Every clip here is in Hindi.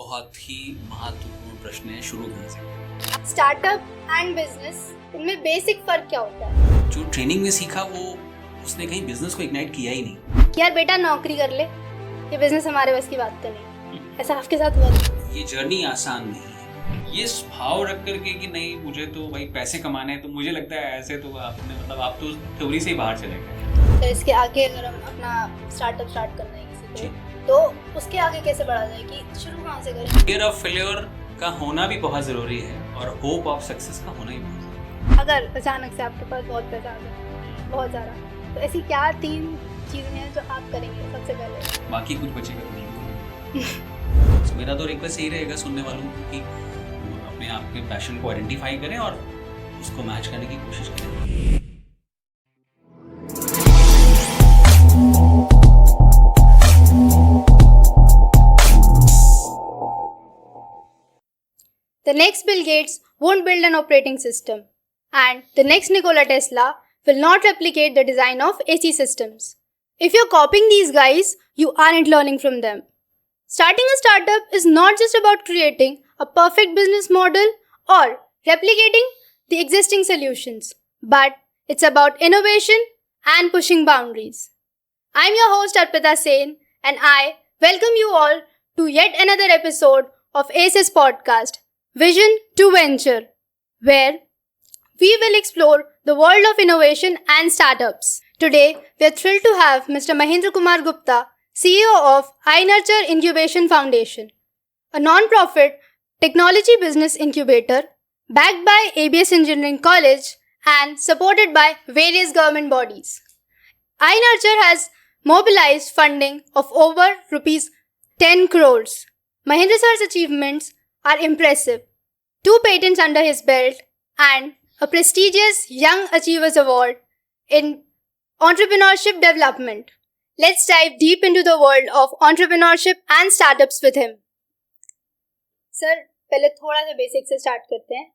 बहुत ही महत्वपूर्ण प्रश्न है शुरू करने से। स्टार्टअप एंड बिजनेस, इनमें बेसिक फर्क क्या होता है? जो ट्रेनिंग में सीखा वो उसने कहीं बिजनेस को इग्नाइट किया ही नहीं कि यार बेटा नौकरी कर ले, ये बिजनेस हमारे बस की बात तो नहीं। ऐसा आपके साथ हुआ? ये जर्नी आसान नहीं है। ये भाव रख करके कि नहीं मुझे तो भाई पैसे कमाने हैं, तो मुझे लगता है ऐसे तो आपने मतलब आप तो थ्योरी से ही बाहर चले गए। तो इसके आगे अगर हम अपना स्टार्टअप स्टार्ट करना है किसी को, तो उसके आगे कैसे बढ़ा जाए कि शुरू कहाँ से करें? फियर ऑफ फेल्योर का होना भी बहुत जरूरी है और होप ऑफ सक्सेस का होना ही बहुत जरूरी है। अगर अचानक से आपके पास बहुत पैसा आ गया, बहुत ज़्यादा, तो ऐसी क्या 3 चीज़ें हैं जो आप करेंगे सबसे पहले? बाकी कुछ बचेगा नहीं। तो मेरा तो रिक्वेस्ट यही रहेगा सुनने वालों को कि अपने आप के पैशन को आइडेंटिफाई करें और उसको मैच करने की कोशिश करें। The next Bill Gates won't build an operating system, and the next Nikola Tesla will not replicate the design of AC systems. If you're copying these guys, you aren't learning from them. Starting a startup is not just about creating a perfect business model or replicating the existing solutions, but it's about innovation and pushing boundaries. I'm your host Arpita Sen, and I welcome you all to yet another episode of ACES podcast, Vision to Venture, where we will explore the world of innovation and startups. Today, we are thrilled to have Mr. Mahendra Kumar Gupta, CEO of iNurture Incubation Foundation, a non-profit technology business incubator backed by ABS Engineering College and supported by various government bodies. iNurture has mobilized funding of over rupees 10 crores. Mahendra sir's achievements are impressive. 2 patents under his belt and a prestigious Young Achievers Award in entrepreneurship development. Let's dive deep into the world of entrepreneurship and startups with him. Sir, पहले थोड़ा सा बेसिक से स्टार्ट करते हैं।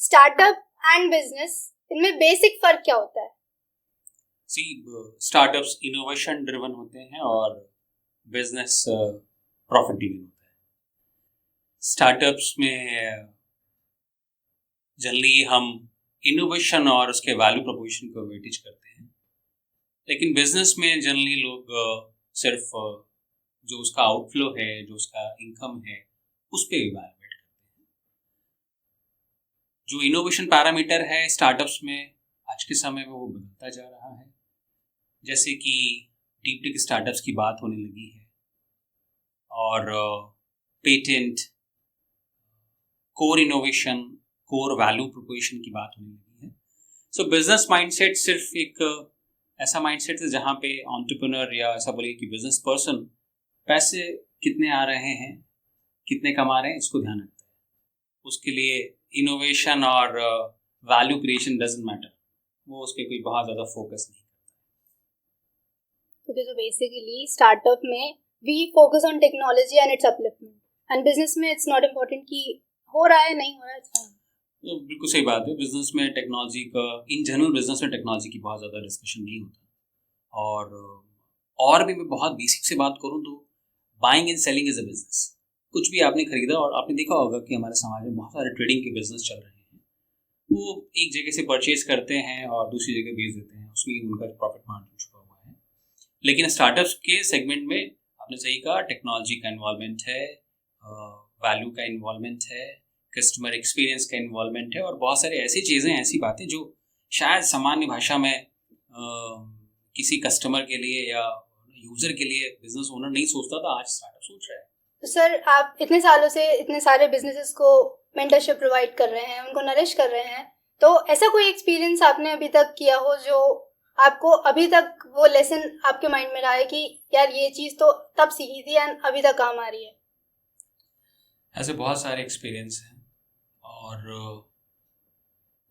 स्टार्टअप एंड बिजनेस, इनमें बेसिक फर्क क्या होता है? स्टार्टअप्स इनोवेशन ड्रिवन होते हैं और बिजनेस प्रॉफिट ड्रिवन होता है। स्टार्टअप्स में जनरली हम इनोवेशन और उसके वैल्यू प्रोपोजिशन को वेटेज करते हैं, लेकिन बिजनेस में जनरली लोग सिर्फ जो उसका आउटफ्लो है, जो उसका इनकम है, उस पर इवैल्यूएट करते हैं। जो इनोवेशन पैरामीटर है स्टार्टअप्स में आज के समय में वो बदलता जा रहा है। जैसे कि डीप टेक स्टार्टअप्स की बात होने लगी है और patent, core innovation, core value proposition की बात होने लगी है। सो बिजनेस माइंडसेट सिर्फ एक ऐसा माइंडसेट है जहाँ पे एंटरप्रेन्योर या ऐसा बोलिए कि बिजनेस पर्सन पैसे कितने आ रहे हैं, कितने कमा रहे हैं, इसको ध्यान रखता है। उसके लिए इनोवेशन और वैल्यू क्रिएशन डजंट मैटर, वो उस पर कोई बहुत ज़्यादा फोकस नहीं Okay, so basically startup में we focus on technology and its upliftment, and business में it's not important कि हो रहा है नहीं हो रहा है, it's fine. तो बिल्कुल सही बात है। बिजनेस में टेक्नोलॉजी का इन जनरल बिजनेस में टेक्नोलॉजी की बहुत ज़्यादा डिस्कशन नहीं होता। और भी मैं बहुत बेसिक से बात करूँ तो buying and selling is a business. कुछ भी आपने खरीदा और आपने देखा होगा कि हमारे समाज में बहुत सारे ट्रेडिंग के बिजनेस चल रहे हैं। वो एक जगह से परचेज करते हैं और दूसरी जगह बेच देते हैं, उसमें उनका प्रॉफिट मार्जिन छुपा हुआ है। लेकिन स्टार्टअप्स के सेगमेंट में आपने सही कहा, टेक्नोलॉजी का इन्वॉल्वमेंट है, वैल्यू का इन्वॉल्वमेंट है, कस्टमर एक्सपीरियंस का इन्वॉल्वमेंट है और बहुत सारी ऐसी चीज़ें, ऐसी बातें जो शायद सामान्य भाषा में किसी कस्टमर के लिए या यूज़र के लिए बिजनेस ओनर नहीं सोचता था, आज स्टार्टअप सोच रहा है। तो सर, आप इतने सालों से इतने सारे बिजनेसेस को मेंटरशिप प्रोवाइड कर रहे हैं, उनको नरिश कर रहे हैं, तो ऐसा कोई एक्सपीरियंस आपने अभी तक किया हो जो आपको अभी तक वो लेसन आपके माइंड में रहा है कि यार ये चीज़ तो तब सीखी थी एंड अभी तक काम आ रही है? ऐसे बहुत सारे एक्सपीरियंस हैं और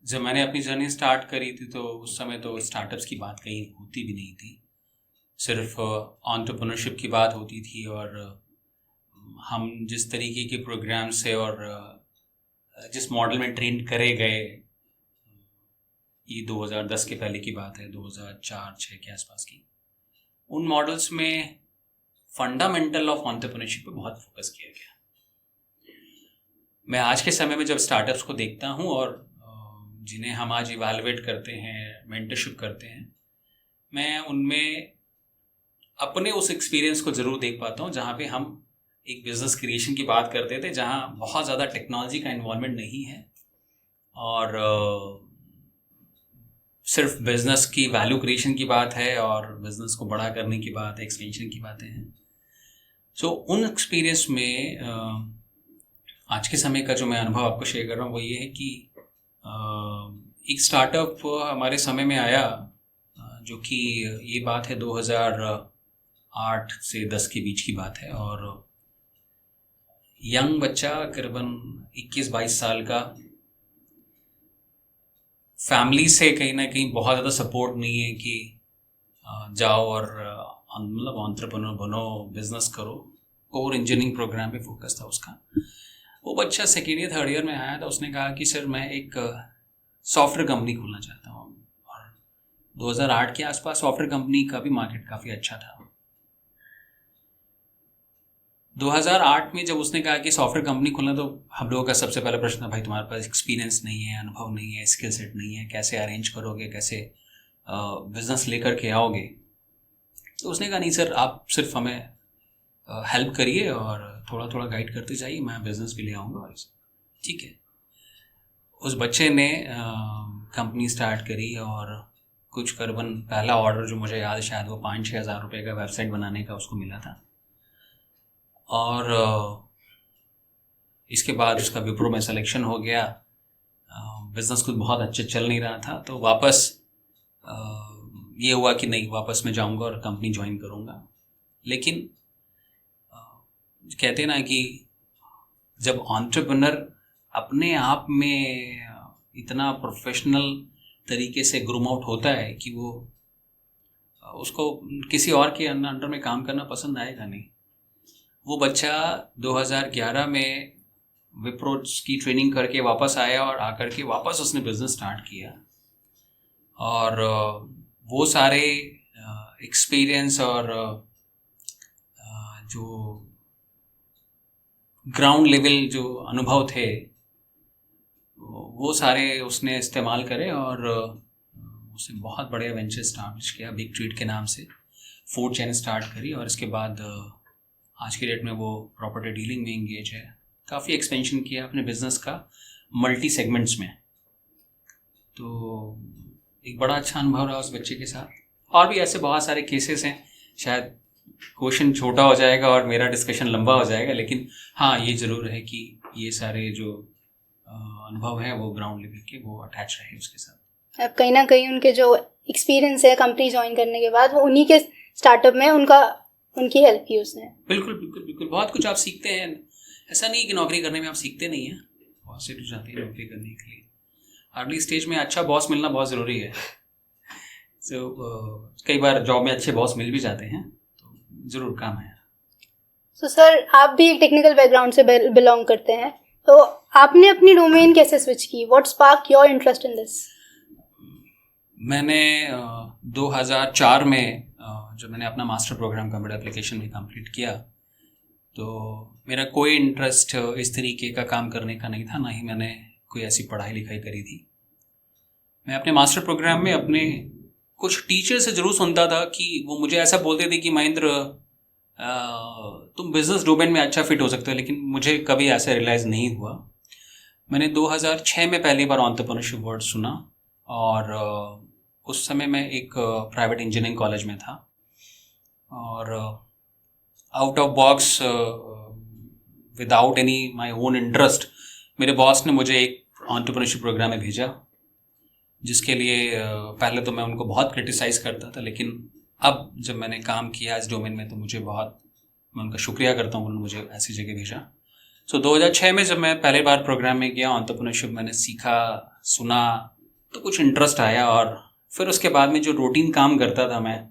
जब मैंने अपनी जर्नी स्टार्ट करी थी तो उस समय तो स्टार्टअप्स की बात कहीं होती भी नहीं थी, सिर्फ एंटरप्रेन्योरशिप की बात होती थी। और हम जिस तरीके के प्रोग्राम से और जिस मॉडल में ट्रेन करे गए, ये 2010 के पहले की बात है, 2004-06 के आसपास की, उन मॉडल्स में फंडामेंटल ऑफ एंटरप्रेन्योरशिप पे बहुत फोकस किया गया। मैं आज के समय में जब स्टार्टअप्स को देखता हूँ और जिन्हें हम आज इवैल्यूएट करते हैं, मेंटरशिप करते हैं, मैं उनमें अपने उस एक्सपीरियंस को ज़रूर देख पाता हूँ जहाँ पे हम एक बिज़नेस क्रिएशन की बात करते थे, जहाँ बहुत ज़्यादा टेक्नोलॉजी का इन्वॉल्वमेंट नहीं है और सिर्फ बिज़नेस की वैल्यू क्रिएशन की बात है और बिज़नेस को बड़ा करने की बात है, एक्सपेंशन की बातें हैं। सो उन एक्सपीरियंस में आज के समय का जो मैं अनुभव आपको शेयर कर रहा हूँ वो ये है कि एक स्टार्टअप हमारे समय में आया, जो कि ये बात है 2008 से 10 के बीच की बात है, और यंग बच्चा करीबन 21-22 साल का, फैमिली से कहीं ना कहीं बहुत ज़्यादा सपोर्ट नहीं है कि जाओ और मतलब एंटरप्रेन्योर बनो, बिजनेस करो। कोर इंजीनियरिंग प्रोग्राम पे फोकस था उसका। वो बच्चा सेकेंड ईयर थर्ड ईयर में आया था, उसने कहा कि सर मैं एक सॉफ्टवेयर कंपनी खोलना चाहता हूँ। और 2008 के आसपास सॉफ्टवेयर कंपनी का भी मार्केट काफ़ी अच्छा था। 2008 में जब उसने कहा कि सॉफ्टवेयर कंपनी खोलना, तो हम लोगों का सबसे पहला प्रश्न था, भाई तुम्हारे पास एक्सपीरियंस नहीं है, अनुभव नहीं है, स्किल सेट नहीं है, कैसे अरेंज करोगे, कैसे बिजनेस लेकर के आओगे। तो उसने कहा नहीं सर, आप सिर्फ हमें हेल्प करिए और थोड़ा थोड़ा गाइड करते जाइए, मैं बिजनेस भी ले आऊँगा। और ठीक है, उस बच्चे ने कंपनी स्टार्ट करी और कुछ करीबन पहला ऑर्डर जो मुझे याद है शायद वो 5-6 हज़ार रुपये का वेबसाइट बनाने का उसको मिला था। और इसके बाद उसका विप्रो में सिलेक्शन हो गया। बिज़नेस कुछ बहुत अच्छे चल नहीं रहा था, तो वापस ये हुआ कि नहीं, वापस मैं जाऊंगा और कंपनी ज्वाइन करूंगा। लेकिन कहते हैं ना कि जब एंटरप्रेन्योर अपने आप में इतना प्रोफेशनल तरीके से ग्रूम आउट होता है कि वो उसको किसी और के अंडर में काम करना पसंद आएगा नहीं। वो बच्चा 2011 में विप्रो की ट्रेनिंग करके वापस आया और आकर के वापस उसने बिज़नेस स्टार्ट किया। और वो सारे एक्सपीरियंस और जो ग्राउंड लेवल जो अनुभव थे वो सारे उसने इस्तेमाल करे और उसने बहुत बड़े वेंचर स्टार्ट किया, बिग ट्रीट के नाम से फूड चेन स्टार्ट करी। और इसके बाद आज के डेट में वो प्रॉपर्टी डीलिंग में इंगेज है। काफ़ी एक्सपेंशन किया अपने बिजनेस का मल्टी सेगमेंट्स में। तो एक बड़ा अच्छा अनुभव रहा उस बच्चे के साथ। और भी ऐसे बहुत सारे केसेस हैं, शायद क्वेश्चन छोटा हो जाएगा और मेरा डिस्कशन लंबा हो जाएगा, लेकिन हाँ ये ज़रूर है कि ये सारे जो अनुभव है वो ग्राउंड लेवल के वो अटैच रहे उसके साथ। अब कहीं ना कहीं उनके जो एक्सपीरियंस है कंपनी ज्वाइन करने के बाद, वो उन्हीं के स्टार्टअप में उनकी हेल्प की उसने। बिल्कुल बिल्कुल बिल्कुल, बहुत कुछ आप सीखते हैं। ऐसा नहीं कि नौकरी करने में आप सीखते नहीं हैं, बहुत से लोग जाते हैं नौकरी करने के लिए। अर्ली स्टेज में अच्छा बॉस मिलना बहुत ज़रूरी है। कई बार जॉब में अच्छे बॉस मिल भी जाते हैं, तो ज़रूर काम है। सर, आप भी एक टेक्निकल बैकग्राउंड से बिलोंग करते हैं, तो आपने अपनी डोमेन कैसे स्विच की? What spark your interest in this? मैंने 2004 में जब मैंने अपना मास्टर प्रोग्राम कंप्यूटर एप्लीकेशन में कंप्लीट किया, तो मेरा कोई इंटरेस्ट इस तरीके का काम करने का नहीं था, ना ही मैंने कोई ऐसी पढ़ाई लिखाई करी थी। मैं अपने मास्टर प्रोग्राम में अपने कुछ टीचर से ज़रूर सुनता था कि वो मुझे ऐसा बोलते थे कि महेंद्र तुम बिज़नेस डोमेन में अच्छा फिट हो सकते हो, लेकिन मुझे कभी ऐसा रियलाइज़ नहीं हुआ। मैंने 2006 में पहली बार एंटरप्रेन्योरशिप वर्ड सुना, और उस समय मैं एक प्राइवेट इंजीनियरिंग कॉलेज में था, और out of box without any my own interest मेरे बॉस ने मुझे एक एंटरप्रेन्योरशिप प्रोग्राम में भेजा, जिसके लिए पहले तो मैं उनको बहुत क्रिटिसाइज़ करता था, लेकिन अब जब मैंने काम किया इस डोमेन में तो मैं उनका शुक्रिया करता हूँ, उन्होंने मुझे ऐसी जगह भेजा। 2006 में जब मैं पहली बार प्रोग्राम में गया, एंटरप्रेन्योरशिप मैंने सीखा, सुना, तो कुछ इंटरेस्ट आया। और फिर उसके बाद में जो रूटीन काम करता था मैं,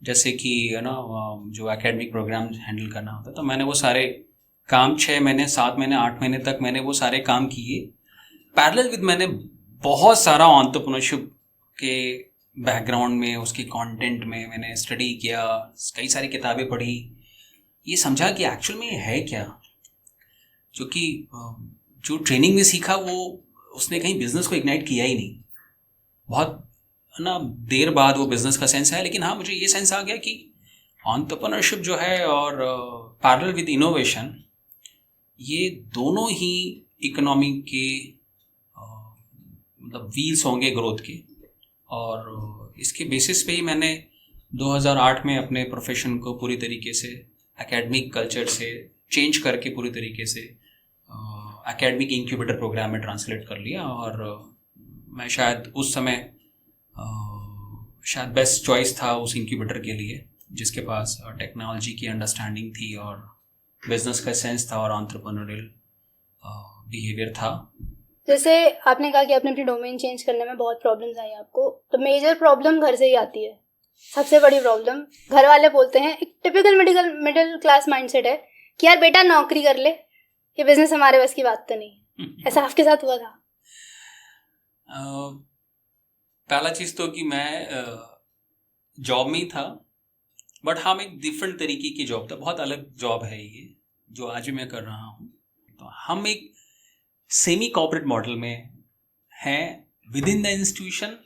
जैसे कि जो एकेडमिक प्रोग्राम हैंडल करना होता, तो मैंने वो सारे काम 6 महीने 7 महीने 8 महीने तक मैंने वो सारे काम किए। पैरेलल विद मैंने बहुत सारा एंटरप्रेन्योरशिप के बैकग्राउंड में, उसके कंटेंट में मैंने स्टडी किया, कई सारी किताबें पढ़ी, ये समझा कि एक्चुअल में ये है क्या। क्योंकि जो ट्रेनिंग में सीखा वो उसने कहीं बिजनेस को इग्नाइट किया ही नहीं। बहुत ना देर बाद वो बिजनेस का सेंस है, लेकिन हाँ मुझे ये सेंस आ गया कि एंटरप्रेन्योरशिप जो है और पैरेलल विद इनोवेशन, ये दोनों ही इकोनॉमी के मतलब व्हील्स होंगे ग्रोथ के। और इसके बेसिस पे ही मैंने 2008 में अपने प्रोफेशन को पूरी तरीके से एकेडमिक कल्चर से चेंज करके पूरी तरीके से एकेडमिक इंक्यूबेटर प्रोग्राम में ट्रांसलेट कर लिया। और मैं शायद उस समय शायद बेस्ट चॉइस था उस इंक्यूबेटर के लिए, जिसके पास टेक्नोलॉजी की अंडरस्टैंडिंग थी और बिजनेस का सेंस था और एंटरप्रेन्योरियल बिहेवियर था। जैसे आपने कहा कि आपने अपनी डोमेन चेंज करने में बहुत प्रॉब्लम्स आई आपको, तो मेजर प्रॉब्लम घर से ही आती है। सबसे बड़ी प्रॉब्लम घर वाले बोलते हैं, एक टिपिकल मिडिल क्लास माइंडसेट है कि यार बेटा नौकरी कर ले, ये बिजनेस हमारे बस की बात तो नहीं। ऐसा आपके साथ हुआ था? पहला चीज़ तो कि मैं जॉब में ही था, बट हाँ मैं एक डिफरेंट तरीके की जॉब था, बहुत अलग जॉब है ये जो आज भी मैं कर रहा हूँ। तो हम एक सेमी कॉर्पोरेट मॉडल में हैं विद इन द इंस्टीट्यूशन,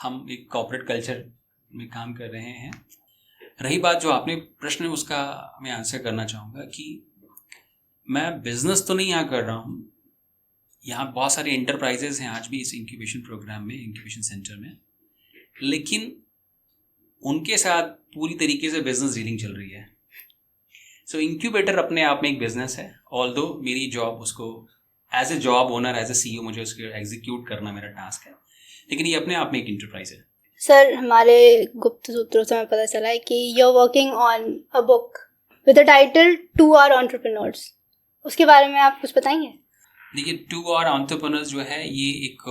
हम एक कॉर्पोरेट कल्चर में काम कर रहे हैं। रही बात जो आपने प्रश्न है उसका मैं आंसर करना चाहूँगा कि मैं बिजनेस तो नहीं यहाँ कर रहा हूँ, यहाँ बहुत सारे इंटरप्राइजेज हैं आज भी इस इंक्यूबेशन प्रोग्राम में, इंक्यूबेशन सेंटर में, लेकिन उनके साथ पूरी तरीके से बिजनेस डीलिंग चल रही है। सो इंक्यूबेटर अपने आप में एक बिजनेस है, ऑल्दो मेरी जॉब उसको as a job owner, as a CEO मुझे उसको एग्जीक्यूट करना मेरा टास्क है, लेकिन ये अपने आप में एक इंटरप्राइज है। सर, हमारे गुप्त सूत्रों से हमें पता चला है कि you are working on a book with the title 2 Hour Entrepreneurs। उसके बारे में आप कुछ बताएंगे? देखिए 2 Hour Entrepreneurs जो है ये एक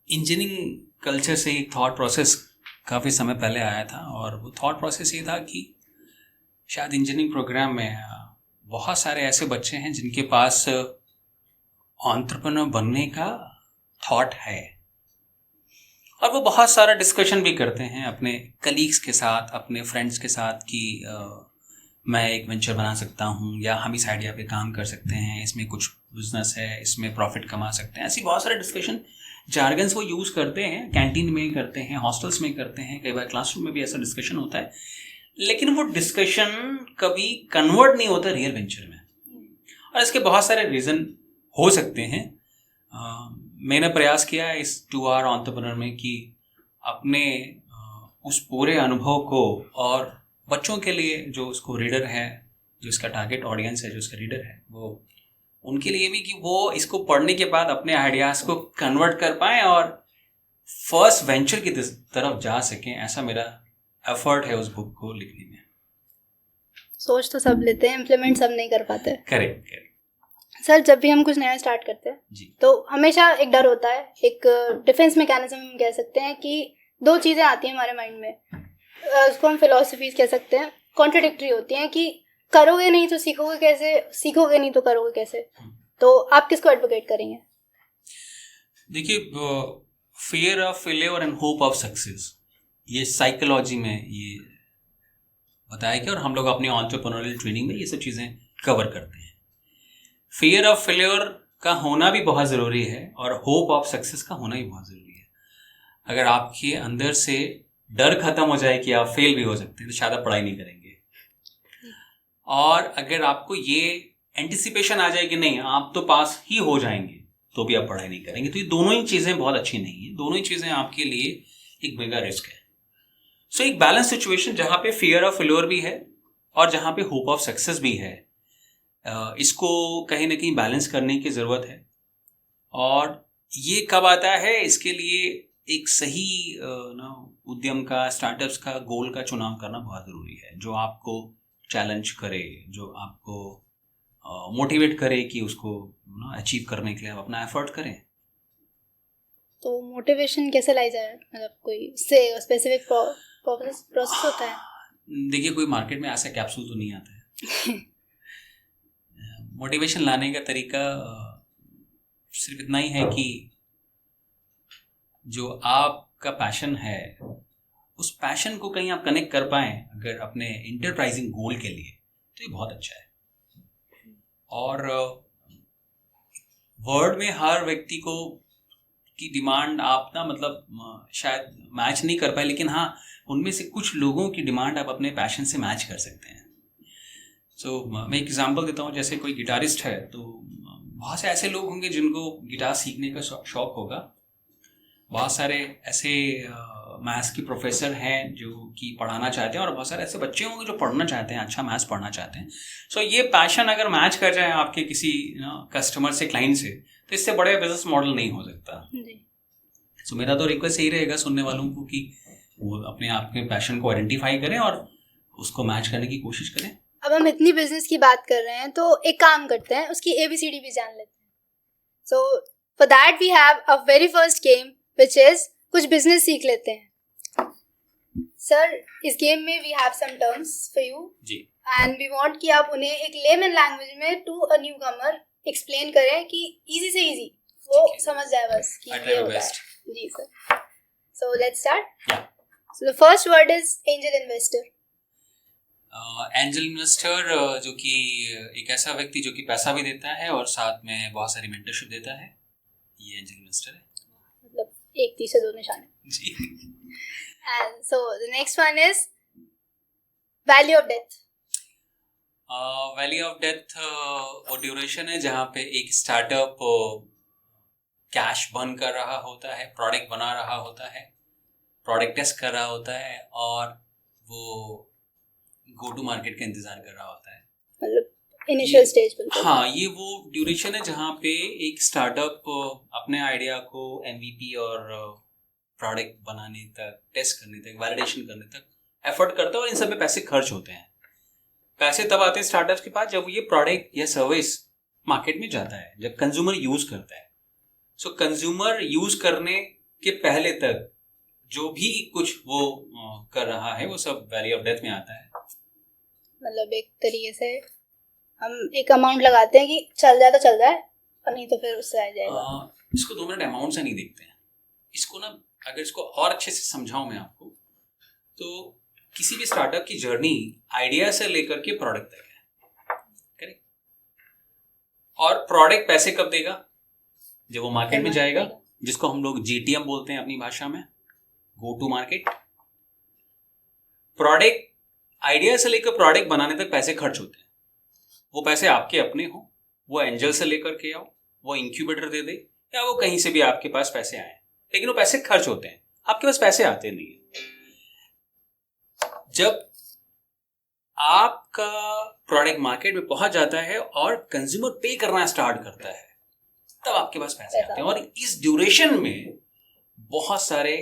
इंजीनियरिंग कल्चर से एक थॉट प्रोसेस काफ़ी समय पहले आया था। और वो थॉट प्रोसेस ये था कि शायद इंजीनियरिंग प्रोग्राम में बहुत सारे ऐसे बच्चे हैं जिनके पास एंटरप्रेन्योर बनने का थॉट है, और वो बहुत सारा डिस्कशन भी करते हैं अपने कलीग्स के साथ, अपने फ्रेंड्स के साथ कि मैं एक वेंचर बना सकता हूँ, या हम इस आइडिया पे काम कर सकते हैं, इसमें कुछ बिजनेस है, इसमें प्रॉफिट कमा सकते हैं। ऐसी बहुत सारे डिस्कशन जार्गन्स वो यूज़ करते हैं, कैंटीन में करते हैं, हॉस्टल्स में करते हैं, कई बार क्लासरूम में भी ऐसा डिस्कशन होता है, लेकिन वो डिस्कशन कभी कन्वर्ट नहीं होता रियल वेंचर में। और इसके बहुत सारे रीज़न हो सकते हैं। मैंने प्रयास किया है इस 2 Hour Entrepreneur में कि अपने उस पूरे अनुभव को, और बच्चों के लिए जो उसको रीडर है, जो इसका टारगेट ऑडियंस है, जो इसका रीडर है, वो उनके लिए भी कि वो इसको पढ़ने के बाद अपने आइडियाज़ को कन्वर्ट कर पाएँ और फर्स्ट वेंचर की तरफ जा सकें। ऐसा मेरा एफर्ट है उस बुक को लिखने में। सोच तो सब लेते हैं, इम्प्लीमेंट सब नहीं कर पाते। करेक्ट। सर, जब भी हम कुछ नया स्टार्ट करते हैं जी, तो हमेशा एक डर होता है, एक डिफेंस मैकेनिज्म हम कह सकते हैं कि 2 चीज़ें आती हैं हमारे माइंड में, उसको हम फिलॉसफीज कह सकते हैं, कॉन्ट्रडिक्टरी होती हैं कि करोगे नहीं तो सीखोगे कैसे, सीखोगे नहीं तो करोगे कैसे। तो आप किसको एडवोकेट करेंगे? देखिए, fear of failure and hope of success, ये साइकोलॉजी में ये बताया गया, और हम लोग अपनी एंटरप्रेन्योरियल ट्रेनिंग में ये सब चीज़ें कवर करते हैं। फियर ऑफ फेलियर का होना भी बहुत ज़रूरी है, और होप ऑफ सक्सेस का होना भी बहुत ज़रूरी है। अगर आपके अंदर से डर खत्म हो जाए कि आप फेल भी हो सकते हैं, तो शायद आप पढ़ाई नहीं करेंगे। और अगर आपको ये एंटिसिपेशन आ जाए कि नहीं आप तो पास ही हो जाएंगे, तो भी आप पढ़ाई नहीं करेंगे। तो ये दोनों ही चीज़ें बहुत अच्छी नहीं है, दोनों ही चीज़ें आपके लिए एक मेगा रिस्क है। सो एक बैलेंस सिचुएशन जहाँ पे फियर ऑफ फेलियर भी है और जहाँ पे होप ऑफ सक्सेस भी है, इसको कहीं ना कहीं बैलेंस करने की ज़रूरत है। और ये कब आता है, इसके लिए एक सही उद्यम का, स्टार्टअप्स का गोल का चुनाव करना बहुत ज़रूरी है, जो आपको चैलेंज करे, जो आपको मोटिवेट करे कि उसको अचीव करने के लिए आप अपना एफर्ट करें। तो मोटिवेशन कैसे लाई जाए, मतलब कोई से स्पेसिफिक प्रोसेस होता है? देखिए, कोई मार्केट में ऐसा कैप्सूल तो नहीं आता है। मोटिवेशन लाने का तरीका सिर्फ इतना ही है कि जो आपका पैशन है, उस पैशन को कहीं आप कनेक्ट कर पाएं अगर अपने इंटरप्राइजिंग गोल के लिए, तो ये बहुत अच्छा है। और वर्ल्ड में हर व्यक्ति को की डिमांड आप ना मतलब शायद मैच नहीं कर पाए, लेकिन हाँ उनमें से कुछ लोगों की डिमांड आप अपने पैशन से मैच कर सकते हैं। मैं एक एग्जांपल देता हूँ, जैसे कोई गिटारिस्ट है तो बहुत से ऐसे लोग होंगे जिनको गिटार सीखने का शौक होगा। बहुत सारे ऐसे मैथ्स के प्रोफेसर हैं जो कि पढ़ाना चाहते हैं, और बहुत सारे ऐसे बच्चे होंगे जो पढ़ना चाहते हैं, अच्छा मैथ्स पढ़ना चाहते हैं। ये पैशन अगर मैच कर जाए आपके किसी कस्टमर से, क्लाइंट से, तो इससे बड़े बिजनेस मॉडल नहीं हो सकता। मेरा तो रिक्वेस्ट यही रहेगा सुनने वालों को कि वो अपने आप के पैशन को आइडेंटिफाई करें और उसको मैच करने की कोशिश करें। अब हम इतनी बिजनेस की बात कर रहे हैं तो एक काम करते हैं, उसकी ABCD भी जान लेते हैं। So for that we have a very first game which is कुछ बिजनेस सीख लेते हैं। सर, इस गेम में we have some terms for you जी, एंड वी वांट कि आप उन्हें एक लेमन लैंग्वेज में to a newcomer explain करें कि इजी से इजी वो समझ जाए बस कि ये होता है। जी sir, so let's start. So the first word is angel investor. Angel investor जो कि एक ऐसा व्यक्ति जो कि पैसा भी देता है और साथ में बहुत सारी मेंटरशिप देता है, ये एंजल इन्वेस्टर है। मतलब एक तीर से दो निशाने जी। And so the next one is value of death. Value of death वो ड्यूरेशन है जहाँ पे एक स्टार्टअप कैश बर्न कर रहा होता है, प्रोडक्ट बना रहा होता है, प्रोडक्ट टेस्ट कर रहा होता है, और वो गो टू मार्केट का इंतजार कर रहा होता है, मतलब इनिशियल स्टेज पर। हाँ, ये वो ड्यूरेशन है जहाँ पे एक स्टार्टअप अपने आइडिया को MVP और प्रोडक्ट बनाने तक, टेस्ट करने तक, वैलिडेशन करने तक एफर्ट करता है, और इन सब में पैसे खर्च होते हैं। पैसे तब आते हैं स्टार्टअप्स के पास जब ये प्रोडक्ट या सर्विस मार्केट में जाता है, जब कंज्यूमर यूज करता है। कंज्यूमर यूज करने के पहले तक जो भी कुछ वो कर रहा है वो सब वैल्यू ऑफ डेथ में आता है। मतलब एक तरीके से हम एक अमाउंट लगाते हैं कि चल जाए तो चल जाए, और नहीं तो फिर उससे आ जाएगा। इसको 2 मिनट अमाउंट से नहीं देखते हैं, इसको ना अगर इसको और अच्छे से समझाऊं मैं आपको, तो किसी भी स्टार्टअप की जर्नी आइडिया से लेकर के प्रोडक्ट तक है, करेक्ट? और प्रोडक्ट पैसे कब देगा? जब वो मार्केट में जाएगा, जिसको हम लोग GTM बोलते हैं अपनी भाषा में, go to market. Product idea से लेकर प्रोडक्ट बनाने तक पैसे खर्च होते हैं। वो पैसे आपके अपने हो, वो एंजल से लेकर के आओ, वो इंक्यूबेटर दे दे, या वो कहीं से भी आपके पास पैसे आए, लेकिन वो पैसे खर्च होते हैं, आपके पास पैसे आते नहीं है। जब आपका प्रोडक्ट मार्केट में पहुंच जाता है और कंज्यूमर पे करना स्टार्ट करता है, तब आपके पास पैसे आते हैं। और इस ड्यूरेशन में बहुत सारे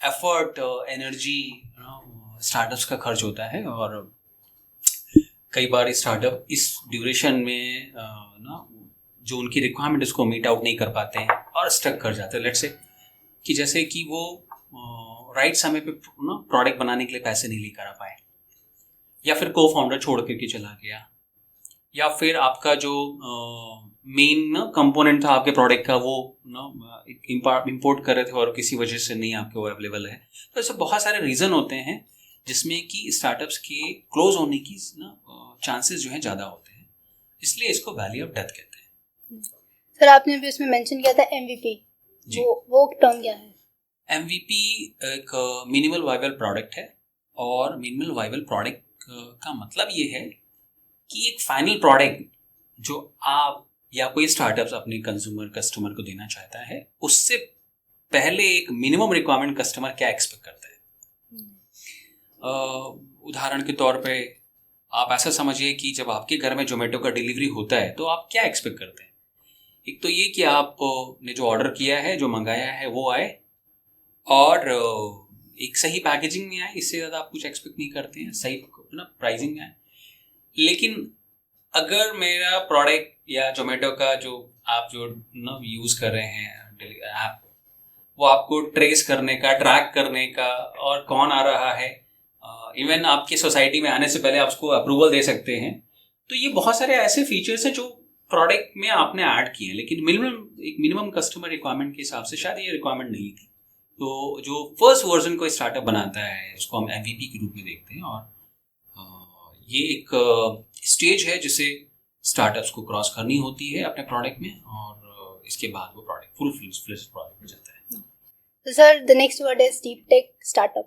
एफर्ट, एनर्जी स्टार्टअप्स का खर्च होता है, और कई बार स्टार्टअप इस ड्यूरेशन में जो उनकी रिक्वायरमेंट उसको मीट आउट नहीं कर पाते हैं और स्टक कर जाते हैं। लेट्स से कि जैसे कि वो राइट समय पे प्रोडक्ट बनाने के लिए पैसे नहीं लेकर आ पाए, या फिर को फाउंडर छोड़ करके चला गया, या फिर आपका जो मेन कंपोनेंट था आपके प्रोडक्ट का वो इंपोर्ट कर रहे थे और किसी वजह से नहीं आपके वो अवेलेबल है। तो ऐसे बहुत सारे रीज़न होते हैं जिसमें कि स्टार्टअप्स के क्लोज होने की चांसेस जो हैं ज़्यादा होते हैं, इसलिए इसको वैल्यू ऑफ डेथ कहते हैं। सर, आपने अभी उसमें मेंशन किया था MVP, वो टर्म क्या है? MVP एक मिनिमल वाइबल प्रोडक्ट है, और मिनिमल वाइबल प्रोडक्ट का मतलब ये है कि एक फाइनल प्रोडक्ट जो आप या कोई स्टार्टअप्स अपने कस्टमर को देना चाहता है, उससे पहले एक मिनिमम रिक्वायरमेंट कस्टमर क्या एक्सपेक्ट करता है। उदाहरण के तौर पे आप ऐसा समझिए कि जब आपके घर में जोमेटो का डिलीवरी होता है तो आप क्या एक्सपेक्ट करते हैं? एक तो ये कि आपने जो ऑर्डर किया है, जो मंगाया है, वो आए, और एक सही पैकेजिंग में आए। इससे ज़्यादा आप कुछ एक्सपेक्ट नहीं करते हैं, सही प्राइसिंग में आए। लेकिन अगर मेरा प्रोडक्ट या जोमेटो का जो आप जो यूज़ कर रहे हैं ऐप, वो आपको ट्रेस करने का, ट्रैक करने का, और कौन आ रहा है, इवन आपकी सोसाइटी में आने से पहले आप उसको अप्रूवल दे सकते हैं। तो ये बहुत सारे ऐसे फीचर्स हैं जो प्रोडक्ट में आपने ऐड किए हैं, लेकिन मिनिमम कस्टमर रिक्वायरमेंट के हिसाब से शायद ये रिक्वायरमेंट नहीं थी। तो जो फर्स्ट वर्जन को स्टार्टअप बनाता है उसको हम MVP के रूप में देखते हैं, और ये एक स्टेज है जिसे स्टार्टअप्स को क्रॉस करनी होती है अपने प्रोडक्ट में, और इसके बाद वो प्रोडक्ट फुल फ्लेज्ड प्रोडक्ट हो जाता है। So, sir, the next word is deep tech startup.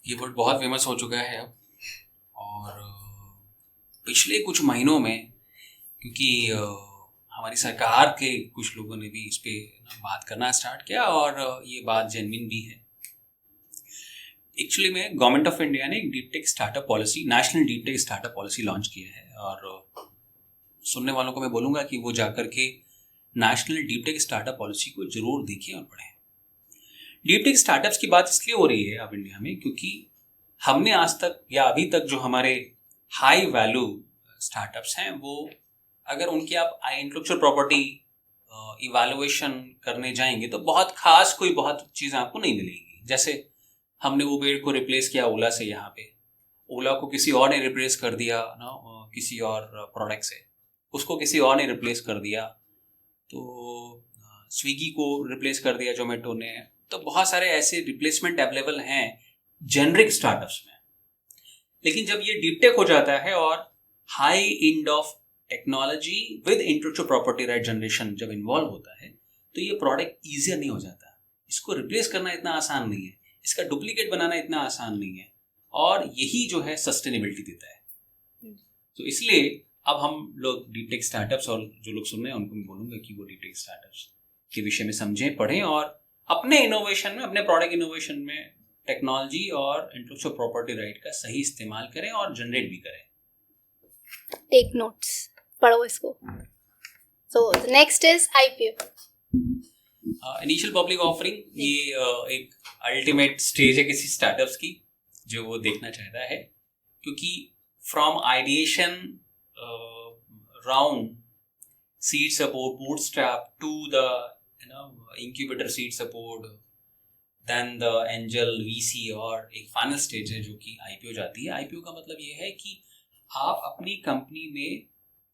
ये वर्ड बहुत फेमस हो चुका है अब, और पिछले कुछ महीनों में क्योंकि हमारी सरकार के कुछ लोगों ने भी इस पे बात करना स्टार्ट किया, और ये बात जेन्युइन भी है। एक्चुअली में गवर्नमेंट ऑफ इंडिया ने एक deep tech startup policy, national deep tech startup policy launch किया है, और सुनने वालों को मैं बोलूँगा कि वो जाकर के national deep tech startup policy को जरूर देखें और पढ़ें। डीप टेक स्टार्टअप्स की बात इसलिए हो रही है अब इंडिया में क्योंकि हमने आज तक या अभी तक जो हमारे हाई वैल्यू स्टार्टअप्स हैं, वो अगर उनकी आप इंटेलेक्चुअल प्रॉपर्टी इवैल्यूएशन करने जाएंगे तो बहुत खास कोई बहुत चीज़ आपको नहीं मिलेगी। जैसे हमने उबेर को रिप्लेस किया ओला से, यहाँ पे ओला को किसी और ने रिप्लेस कर दिया ना किसी और प्रोडक्ट से, उसको किसी और ने रिप्लेस कर दिया, तो स्विगी को रिप्लेस कर दिया जोमेटो ने। तो बहुत सारे ऐसे रिप्लेसमेंट अवेलेबल हैं जेनरिक स्टार्टअप्स में। लेकिन जब ये डीप टेक हो जाता है और high end of technology with intellectual property right generation जब इन्वॉल्व होता है, तो ये प्रोडक्ट ईजियर नहीं हो जाता। इसको रिप्लेस करना इतना आसान नहीं है, इसका डुप्लीकेट बनाना इतना आसान नहीं है, और यही जो है सस्टेनेबिलिटी देता है। तो इसलिए अब हम लोग डीप टेक स्टार्टअप्स, और जो लोग सुन रहे हैं उनको मैं बोलूँगा कि वो डीप टेक स्टार्टअप्स के विषय में समझें, पढ़ें, और अपने इनोवेशन में, अपने प्रोडक्ट इनोवेशन में टेक्नोलॉजी और इंटेलेक्चुअल प्रॉपर्टी राइट का सही इस्तेमाल करें और जनरेट भी करें। टेक नोट्स, पढ़ो इसको। सो the next is IPO. Initial public offering, ये एक अल्टीमेट स्टेज है किसी स्टार्टअप्स की जो वो देखना चाहता है, क्योंकि from ideation round, seed support, bootstrap to the incubator seed support, then the angel VC, और एक फाइनल स्टेज है जो कि आईपीओ जाती है। आईपीओ का मतलब ये है कि आप अपनी कंपनी में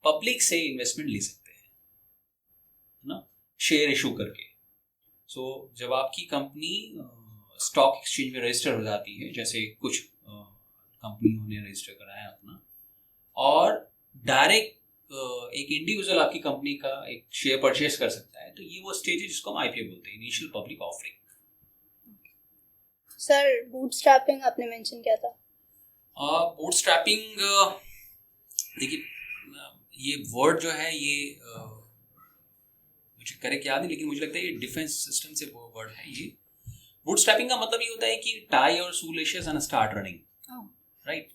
पब्लिक से इन्वेस्टमेंट ले सकते हैं, है ना, शेयर इशू करके। सो जब आपकी कंपनी स्टॉक एक्सचेंज में रजिस्टर हो जाती है, जैसे कुछ कंपनियों ने रजिस्टर कराया अपना, और डायरेक्ट एक इंडिविजुअल आपकी कंपनी का एक शेयर परचेस कर सकता है, तो ये वो स्टेज है जिसको हम आईपीओ बोलते हैं, initial public offering. Sir, bootstrapping आपने मेंशन किया था। बूटस्ट्रैपिंग, देखिए ये वर्ड जो है ये मुझे करेक्ट याद नहीं, लेकिन मुझे लगता है ये डिफेंस सिस्टम से वो वर्ड है। ये बूटस्ट्रैपिंग का मतलब ये होता है कि tie your shoelaces and start running, right.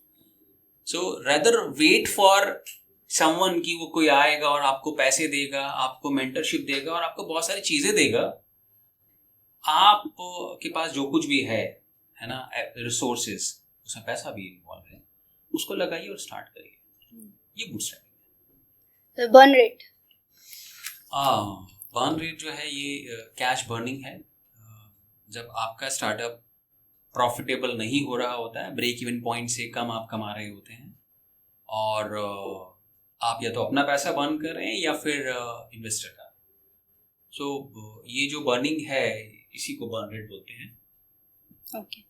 So rather wait for someone की वो कोई आएगा और आपको पैसे देगा, आपको मेंटरशिप देगा और आपको बहुत सारी चीजें देगा, आप के पास जो कुछ भी है ना, रिसोर्सेज, उसमें पैसा भी इन्वॉल्व है, उसको लगाइए और स्टार्ट करिए। ये बूटस्ट्रैपिंग है। बर्न रेट, बर्न रेट जो है ये कैश बर्निंग है। जब आपका स्टार्टअप प्रॉफिटेबल नहीं हो रहा होता है, ब्रेक इवन पॉइंट से कम आप कमा रहे होते हैं, और आप या तो अपना पैसा बर्न कर रहे हैं या फिर इन्वेस्टर का। सो ये जो बर्निंग है इसी को बर्न रेट बोलते हैं। Okay,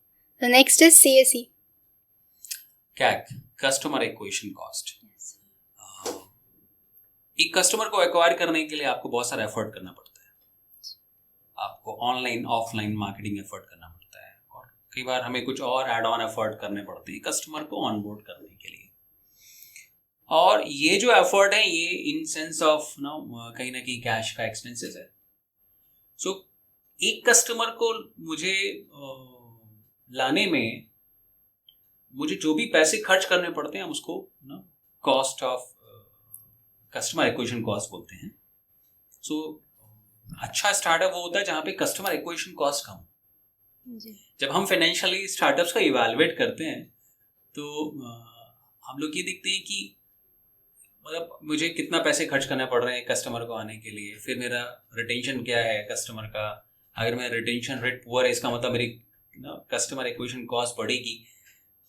the next is CAC, CAC, customer acquisition cost. एक कस्टमर को एक्वायर करने के लिए आपको बहुत सारा एफर्ट करना पड़ता है, आपको ऑनलाइन ऑफलाइन मार्केटिंग एफर्ट करना पड़ता है, और कई बार हमें कुछ और एड ऑन एफर्ट करने पड़ते हैं कस्टमर को ऑनबोर्ड करने के लिए। और ये जो एफर्ट है ये इन सेंस ऑफ कहीं ना कहीं कैश का एक्सपेंसेस है। सो एक कस्टमर को मुझे लाने में मुझे जो भी पैसे खर्च करने पड़ते हैं हम उसको cost of customer acquisition cost बोलते हैं। सो अच्छा स्टार्टअप वो होता है जहाँ पे कस्टमर एक्विजिशन कॉस्ट कम हो। जब हम फाइनेंशियली स्टार्टअप्स को इवैल्यूएट करते हैं तो हम लोग ये देखते हैं कि मतलब मुझे कितना पैसे खर्च करने पड़ रहे हैं कस्टमर को आने के लिए, फिर मेरा रिटेंशन क्या है कस्टमर का। अगर मेरा रिटेंशन रेट पुअर है इसका मतलब मेरी कस्टमर एक्विजिशन कॉस्ट बढ़ेगी।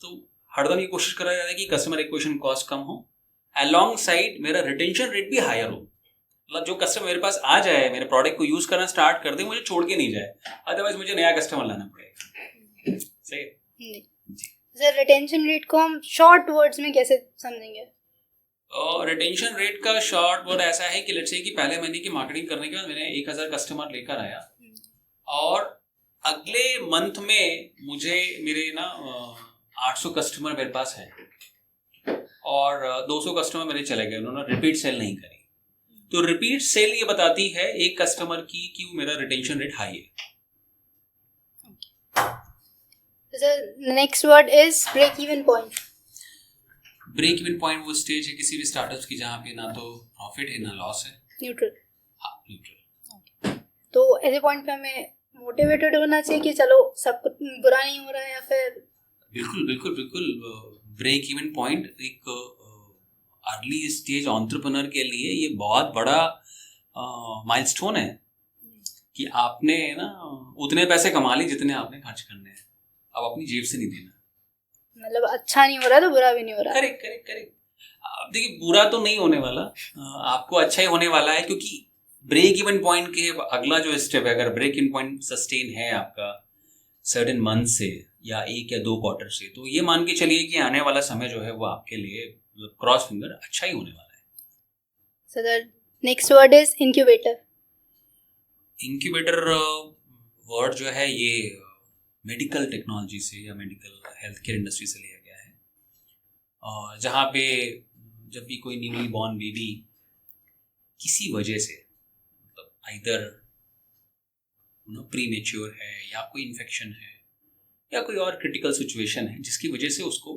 तो हरदम ये कोशिश करा जाता है कि कस्टमर एक्विजिशन कॉस्ट कम हो, अलॉन्ग साइड मेरा रिटेंशन रेट भी हायर हो। मतलब जो कस्टमर मेरे पास आ जाए, मेरे प्रोडक्ट को यूज करना स्टार्ट कर दे, मुझे छोड़ के नहीं जाए, अदरवाइज मुझे नया कस्टमर लाना पड़ेगा। सही। सर, रिटेंशन रेट को हम शॉर्ट वर्ड्स में कैसे समझेंगे? रिटेंशन रेट का शॉर्ट वर्ड ऐसा है कि लेट्स से कि पहले महीने की मार्केटिंग करने के बाद मैंने 1000 कस्टमर लेकर आया और अगले मंथ में मुझे मेरे ना 800 कस्टमर मेरे पास है और 200 कस्टमर मेरे चले गए, उन्होंने रिपीट सेल नहीं करी। तो रिपीट सेल ये बताती है एक कस्टमर की कि मेरा रिटेंशन रेट हाई है। The next word is break even point. Break even point वो स्टेज है किसी भी स्टार्टअप की जहाँ पे ना तो प्रॉफिट है ना लॉस है, न्यूट्रल। हाँ न्यूट्रल। तो ऐसे पॉइंट पे हमें मोटिवेटेड होना चाहिए कि चलो सब कुछ बुरा नहीं हो रहा है, या फिर बिल्कुल बिल्कुल बिल्कुल ब्रेक इवन पॉइंट एक अर्ली स्टेज एंटरप्रेन्योर के लिए ये बहुत बड़ा माइलस्टोन है कि आपने ना उतने पैसे कमा लिए जितने आपने खर्च करने हैं, अब अपनी जेब से नहीं देना। मतलब अच्छा नहीं हो रहा तो बुरा भी नहीं हो रहा। Correct correct correct. अब देखिए बुरा तो नहीं होने वाला, आपको अच्छा ही होने वाला है, क्योंकि ब्रेक इवन पॉइंट के अगला जो स्टेप है, अगर ब्रेक इवन पॉइंट सस्टेन है आपका सर्टेन मंथ से या 1 या 2 क्वार्टर से, तो ये मान के चलिए कि आने वाला समय जो है वो आपके लिए क्रॉस फिंगर अच्छा ही होने वाला है। So the next word is incubator. Incubator word जो है ये मेडिकल टेक्नोलॉजी से या मेडिकल हेल्थ केयर इंडस्ट्री से लिया गया है, जहाँ पे जब भी कोई न्यूली बॉर्न बेबी किसी वजह से मतलब आइदर प्री मेच्योर है या कोई इन्फेक्शन है या कोई और क्रिटिकल सिचुएशन है जिसकी वजह से उसको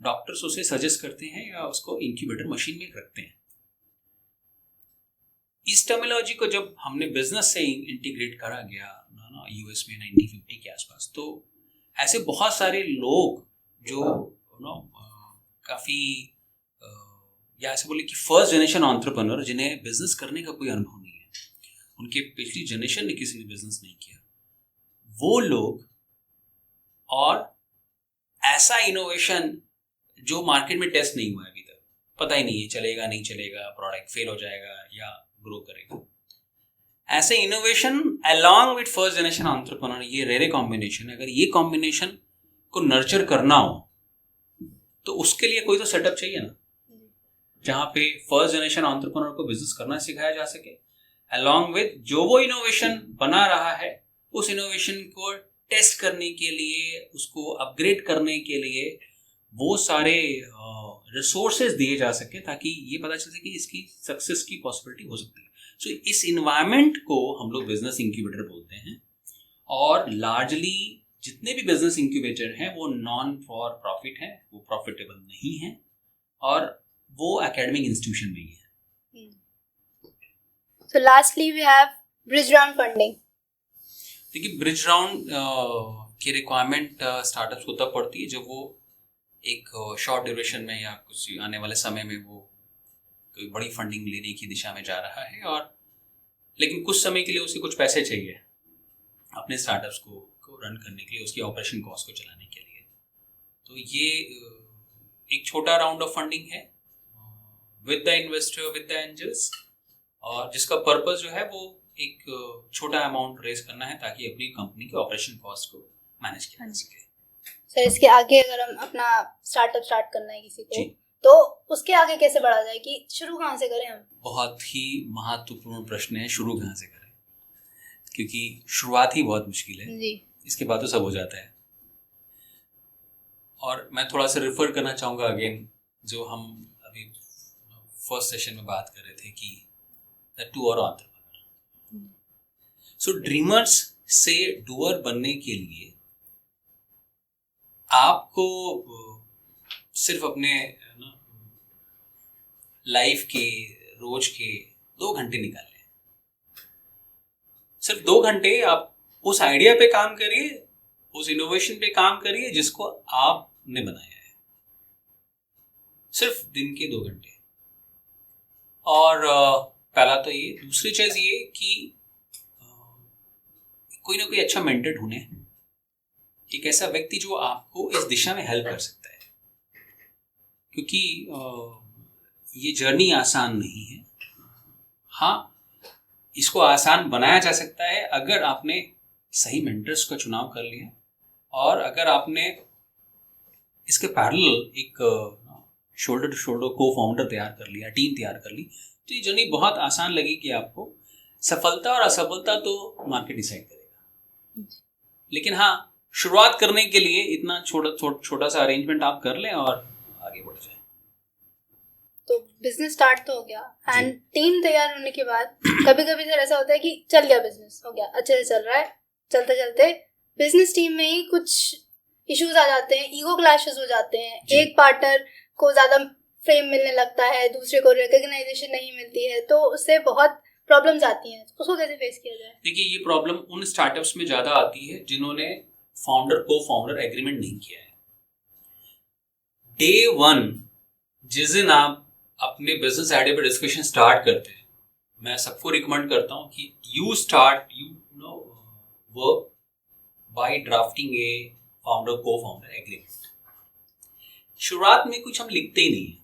डॉक्टर्स उसे सजेस्ट करते हैं या उसको इंक्यूबेटर मशीन में रखते हैं। इस टर्मिनोलॉजी को जब हमने बिजनेस से इंटीग्रेट करा गया ना यूएस में 1950 के आसपास, तो ऐसे बहुत सारे लोग जो काफ़ी या ऐसे बोले कि फर्स्ट जनरेशन एंटरप्रेन्योर जिन्हें बिजनेस करने का कोई अनुभव नहीं है, उनके पिछली जनरेशन ने किसी ने बिजनेस नहीं किया, वो लोग और ऐसा इनोवेशन जो मार्केट में टेस्ट नहीं हुआ है अभी तक, पता ही नहीं है चलेगा नहीं चलेगा, प्रोडक्ट फेल हो जाएगा या ग्रो करेगा, ऐसे innovation along with first generation entrepreneur, ये रेयर कॉम्बिनेशन है। अगर ये कॉम्बिनेशन को नर्चर करना हो तो उसके लिए कोई तो सेटअप चाहिए ना, जहाँ पे फर्स्ट जनरेशन एंटरप्रेन्योर को बिजनेस करना सिखाया जा सके, अलॉन्ग विद जो वो इनोवेशन बना रहा है उस इनोवेशन को टेस्ट करने के लिए, उसको अपग्रेड करने के लिए वो सारे रिसोर्सेज दिए जा सके ताकि ये पता चल सके कि इसकी सक्सेस की पॉसिबिलिटी हो सकती है। सो इस इन्वायरमेंट को हम लोग बिजनेस इंक्यूबेटर बोलते हैं, और लार्जली जितने भी बिजनेस इंक्यूबेटर हैं वो नॉन फॉर प्रॉफिट हैं, वो प्रॉफिटेबल नहीं है और वो एकेडमिक इंस्टीट्यूशन में ही है। So lastly we have bridge round funding. देखिए ब्रिज राउंड की रिक्वायरमेंट स्टार्टअप्स को तब पड़ती है जब वो एक शॉर्ट ड्यूरेशन में या कुछ आने वाले समय में वो कोई बड़ी फंडिंग लेने की दिशा में जा रहा है, और लेकिन कुछ समय के लिए उसे कुछ पैसे चाहिए अपने स्टार्टअप्स को रन करने के लिए, उसकी ऑपरेशन कॉस्ट को चलाने के लिए। तो ये एक छोटा राउंड ऑफ फंडिंग है with the investor, with the angels, और जिसका पर्पस जो है वो एक छोटा अमाउंट रेज करना है ताकि अपनी कंपनी के ऑपरेशन कॉस्ट को मैनेज किया जा सके। सर इसके आगे अगर हम अपना स्टार्टअप स्टार्ट करना है किसी को, तो उसके आगे कैसे बढ़ा जाए, कि शुरू कहाँ से करें हम? बहुत ही महत्वपूर्ण प्रश्न है, शुरू कहाँ से करें, क्योंकि शुरुआत ही बहुत मुश्किल है जी। इसके बाद तो सब हो जाता है। और मैं थोड़ा सा रिफर करना चाहूँगा अगेन जो हम अभी फर्स्ट सेशन में बात कर रहे थे कि the doer entrepreneur. So dreamers से डूअर बनने के लिए आपको सिर्फ अपने लाइफ के रोज के 2 घंटे निकालने, सिर्फ 2 घंटे आप उस आइडिया पे काम करिए, उस इनोवेशन पे काम करिए जिसको आपने बनाया है, सिर्फ दिन के 2 घंटे। और पहला तो ये, दूसरी चीज ये कि कोई ना कोई अच्छा मेंटर ढूंढे, एक ऐसा व्यक्ति जो आपको इस दिशा में हेल्प कर सकता है, क्योंकि ये जर्नी आसान नहीं है। हाँ, इसको आसान बनाया जा सकता है अगर आपने सही मेंटर्स का चुनाव कर लिया, और अगर आपने इसके पैरेलल एक शोल्डर टू शोल्डर को फाउंडर तैयार कर लिया, टीम तैयार कर ली, तो ये जर्नी बहुत आसान लगेगी आपको। सफलता और असफलता तो मार्केट डिसाइड करेगा, लेकिन हाँ, शुरुआत करने के लिए इतना छोटा सा अरेंजमेंट आप कर लें और आगे बढ़ जाए। तो बिजनेस स्टार्ट तो हो गया एंड टीम तैयार होने के बाद कभी कभी सर ऐसा होता है कि चल गया, बिजनेस हो गया, अच्छे से चल रहा है, चलते चलते बिजनेस टीम में ही कुछ इश्यूज आ जाते हैं, ईगो क्लैशेस हो जाते हैं, एक पार्टनर को ज़्यादा फेम मिलने लगता है, दूसरे को रिकग्नाइजेशन नहीं मिलती है, तो उससे बहुत प्रॉब्लम्स आती हैं। उसको कैसे फेस किया जाए? देखिए, ये प्रॉब्लम उन स्टार्टअप्स में ज़्यादा आती है जिन्होंने फाउंडर को फाउंडर एग्रीमेंट नहीं किया है। डे 1 जिस दिन आप अपने बिजनेस आइडिया पर डिस्कशन स्टार्ट करते हैं, मैं सबको रिकमेंड करता हूँ कि you know work by drafting A founder को फाउंडर एग्रीमेंट। शुरुआत में कुछ हम लिखते ही नहीं है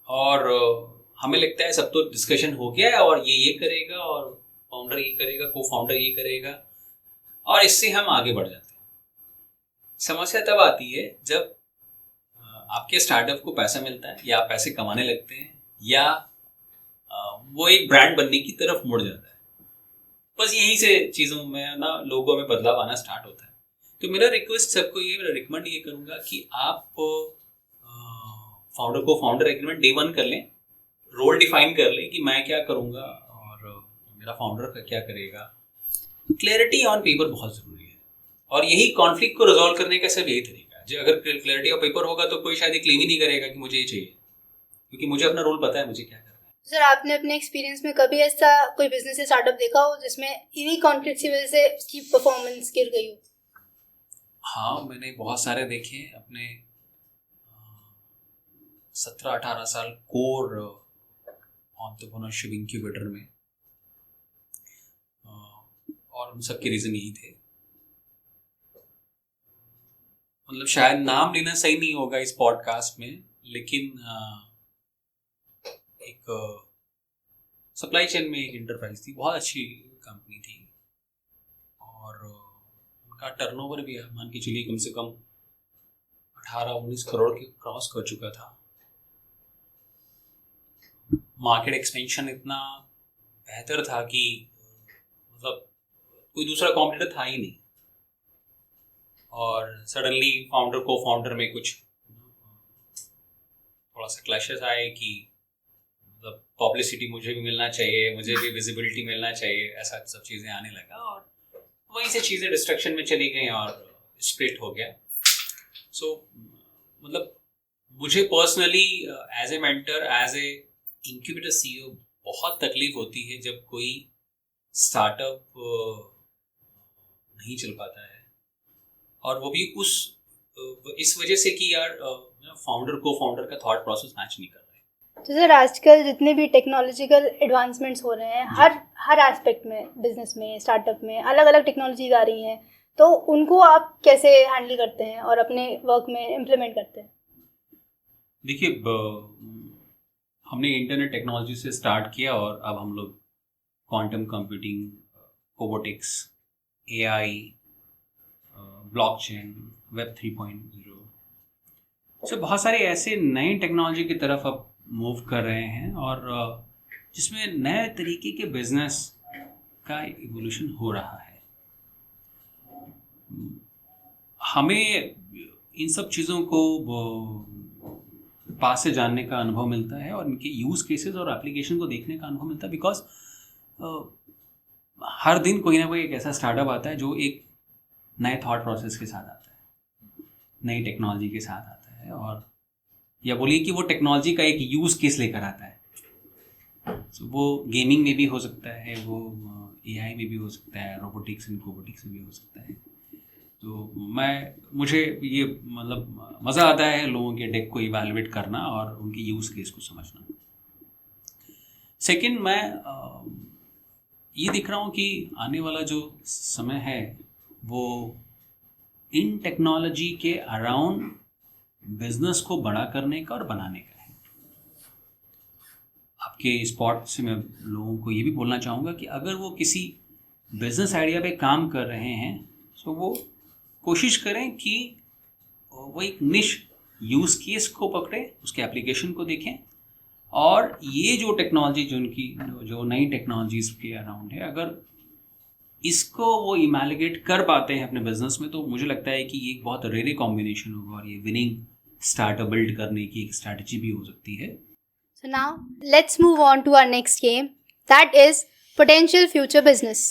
और हमें लगता है सब तो डिस्कशन हो गया है और ये करेगा और फाउंडर ये करेगा, को फाउंडर ये करेगा, और इससे हम आगे बढ़ जाते हैं। समस्या तब आती है जब आपके स्टार्टअप को पैसा मिलता है या आप पैसे कमाने लगते हैं या वो एक ब्रांड बनने की तरफ मुड़ जाता है। बस यहीं से चीज़ों में ना लोगों में बदलाव आना स्टार्ट होता है। तो मेरा रिक्वेस्ट सबको ये, मेरा रिकमेंड ये करूँगा कि आप फाउंडर को फाउंडर एग्रीमेंट डे 1 कर लें, रोल डिफाइन कर लें कि मैं क्या करूँगा और मेरा फाउंडर का क्या करेगा। क्लैरिटी ऑन पेपर बहुत ज़रूरी है और यही कॉन्फ्लिक्ट को रिजॉल्व करने का सिर्फ यही तरीका है। जो अगर क्लैरिटी ऑन पेपर होगा तो कोई शायद ये क्लेम ही नहीं करेगा कि मुझे ये चाहिए, क्योंकि मुझे अपना रोल पता है, मुझे क्या करना है। सर, आपने अपने एक्सपीरियंस में कभी ऐसा कोई बिजनेस या स्टार्टअप देखा हो जिसमें इन्हीं कॉन्फ्लिक्ट की वजह से उसकी परफॉर्मेंस गिर गई हो? हाँ, मैंने बहुत सारे देखे अपने 17-18 साल कोर एंटरप्रेन्योरशिप इंक्यूबेटर में, और उन सब के रीज़न यही थे। मतलब शायद नाम लेना सही नहीं होगा इस पॉडकास्ट में, लेकिन एक सप्लाई चेन में एक इंटरप्राइज थी, बहुत अच्छी कंपनी थी और उनका टर्नओवर भी मान के चलिए कम से कम 18-19 करोड़ के क्रॉस कर चुका था। मार्केट एक्सपेंशन इतना बेहतर था कि मतलब कोई दूसरा कॉम्पिटिटर था ही नहीं, और सडनली फाउंडर को फाउंडर में कुछ थोड़ा सा क्लैशेस आए कि मतलब पब्लिसिटी मुझे भी मिलना चाहिए, मुझे भी विजिबिलिटी मिलना चाहिए, ऐसा सब चीज़ें आने लगा और वहीं से चीज़ें डिस्ट्रक्शन में चली गई और स्प्लिट हो गया। सो मतलब मुझे personally as a mentor, as a incubator CEO बहुत तकलीफ होती है जब कोई स्टार्टअप नहीं चल पाता है, और वो भी इस वजह से कि यार फाउंडर को फाउंडर का थॉट प्रोसेस मैच नहीं कर रहा है। तो सर, आजकल जितने भी टेक्नोलॉजिकल एडवांसमेंट्स हो रहे हैं, हर एस्पेक्ट में, बिजनेस में, स्टार्टअप में अलग अलग टेक्नोलॉजीज आ रही हैं, तो उनको आप कैसे हैंडल करते हैं और अपने वर्क में इम्प्लीमेंट करते हैं? देखिए, हमने इंटरनेट टेक्नोलॉजी से स्टार्ट किया और अब हम लोग quantum computing, robotics, AI, blockchain, web 3.0, so बहुत सारे ऐसे नए टेक्नोलॉजी की तरफ अब मूव कर रहे हैं और जिसमें नए तरीके के बिजनेस का इवोल्यूशन हो रहा है। हमें इन सब चीज़ों को पास से जानने का अनुभव मिलता है और इनके यूज़ केसेस और एप्लीकेशन को देखने का अनुभव मिलता है, बिकॉज हर दिन कोई ना कोई एक ऐसा स्टार्टअप आता है जो एक नए थॉट प्रोसेस के साथ आता है, नई टेक्नोलॉजी के साथ आता है, और या बोलिए कि वो टेक्नोलॉजी का एक यूज़ केस लेकर आता है। so, वो गेमिंग में भी हो सकता है, वो एआई में भी हो सकता है, रोबोटिक्स एंड रोबोटिक्स में भी हो सकता है। तो मुझे ये मतलब मज़ा आता है लोगों के टेक को इवैल्यूएट करना और उनके यूज़ केस को समझना। सेकंड, मैं ये दिख रहा हूँ कि आने वाला जो समय है वो इन टेक्नोलॉजी के अराउंड बिजनेस को बड़ा करने का और बनाने का है। आपके स्पॉट से मैं लोगों को ये भी बोलना चाहूँगा कि अगर वो किसी बिजनेस आइडिया पे काम कर रहे हैं तो वो कोशिश करें कि वो एक निश यूज़ केस को पकड़े, उसके एप्लीकेशन को देखें, और ये जो टेक्नोलॉजी जो नई टेक्नोलॉजीज के अराउंड है, अगर इसको वो इमेलिगेट कर पाते हैं अपने बिजनेस में, तो मुझे लगता है कि ये एक बहुत रेयर कॉम्बिनेशन होगा और ये विनिंग स्टार्टअप बिल्ड करने की एक स्ट्रैटेजी भी हो सकती है. So now let's move on to our next game, that is potential future business.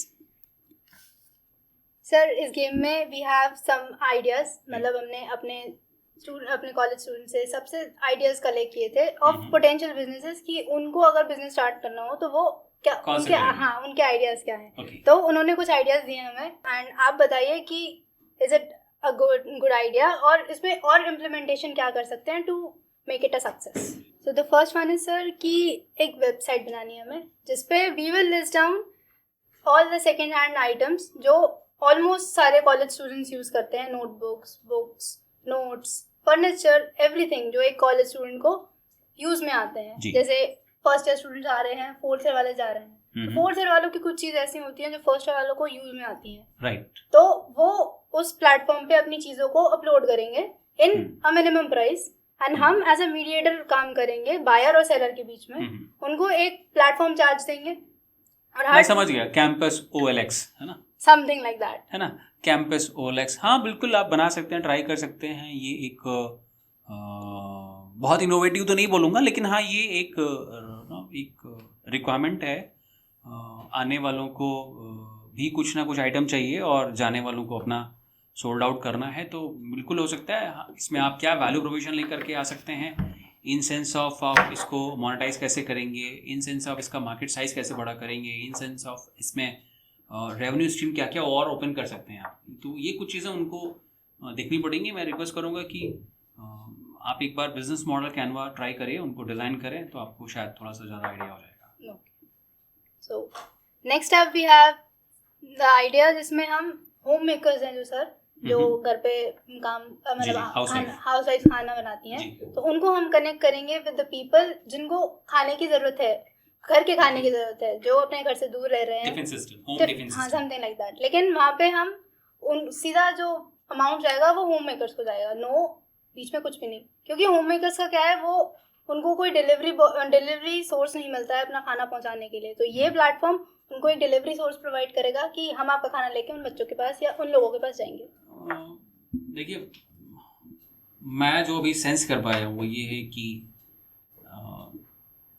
Sir इस गेम में वी हैव सम आइडियाज, मतलब हमने अपने कॉलेज स्टूडेंट से सबसे आइडियाज कलेक्ट किए थे ऑफ पोटेंशियल बिजनेसेस कि उनको अगर बिजनेस स्टार्ट करना हो तो वो क्या उनके आइडियाज क्या हैं. तो उन्होंने कुछ आइडियाज दिए हमें, एंड आप बताइए कि is it a good idea और इसमें और इम्प्लीमेंटेशन क्या कर सकते हैं to make it a success. So the first one is sir कि एक वेबसाइट बनानी है हमें जिसपे we will list down all the second hand items जो ऑलमोस्ट सारे कॉलेज स्टूडेंट्स यूज़ करते हैं, notebooks, books, notes, furniture, everything जो एक कॉलेज स्टूडेंट को यूज़ में आते हैं. जैसे फर्स्ट ईयर स्टूडेंट्स आ रहे हैं, फोर्थ ईयर वाले जा रहे हैं, फोर्थ ईयर वालों की कुछ चीज़ ऐसी होती हैं जो फर्स्ट ईयर वालों को यूज़ में आती हैं. राइट. तो वो उस प्लेटफॉर्म पे अपनी चीज़ों को अपलोड करेंगे इन अ मिनिमम प्राइस, एंड हम एज अ मीडिएटर काम करेंगे बायर और सेलर के बीच में. उनको एक प्लेटफॉर्म चार्ज देंगे. और मैं समझ गया, कैंपस OLX है ना, समथिंग लाइक दैट, है ना, कैंपस OLX. हाँ बिल्कुल, आप बना सकते हैं, ट्राई कर सकते हैं. ये एक बहुत इनोवेटिव तो नहीं बोलूँगा, लेकिन हाँ ये एक रिक्वायरमेंट है. आने वालों को भी कुछ ना कुछ आइटम चाहिए और जाने वालों को अपना सोल्ड आउट करना है, तो बिल्कुल हो सकता है. इसमें आप क्या वैल्यू प्रोविजन लेकर के आ सकते हैं, इन सेंस ऑफ आप इसको मोनेटाइज कैसे करेंगे, इन सेंस ऑफ इसका मार्केट साइज कैसे बड़ा करेंगे, इन सेंस ऑफ इसमें रेवेन्यू स्ट्रीम क्या क्या और ओपन कर सकते हैं आप. तो ये कुछ चीज़ें उनको देखनी पड़ेंगी. मैं रिक्वेस्ट करूँगा कि आप एक बार बिजनेस मॉडल कैनवा ट्राई करिए, उनको डिज़ाइन करें, तो आपको शायद थोड़ा सा ज़्यादा आइडिया हो जाएगा. So next up we have the idea जिसमें हम होम मेकर्स हैं जो सर जो घर पे काम मतलब हाउस वाइफ खाना बनाती हैं, तो उनको हम कनेक्ट करेंगे विद द पीपल जिनको खाने की ज़रूरत है, घर के खाने की ज़रूरत है, जो अपने घर से दूर रह रहे हैं, हाँ समथिंग लाइक दैट. लेकिन वहाँ पे हम उन सीधा जो अमाउंट जाएगा वो होम मेकर्स को जाएगा, नो बीच में कुछ भी नहीं. क्योंकि होम मेकर्स का क्या है, वो उनको कोई डिलीवरी सोर्स नहीं मिलता है अपना खाना पहुँचाने के लिए. तो ये प्लेटफॉर्म उनको एक डिलीवरी सोर्स प्रोवाइड करेगा कि हम आपका खाना लेके उन बच्चों के पास या उन लोगों के पास जाएंगे. देखिए, मैं जो अभी सेंस कर पाया हूँ वो ये है कि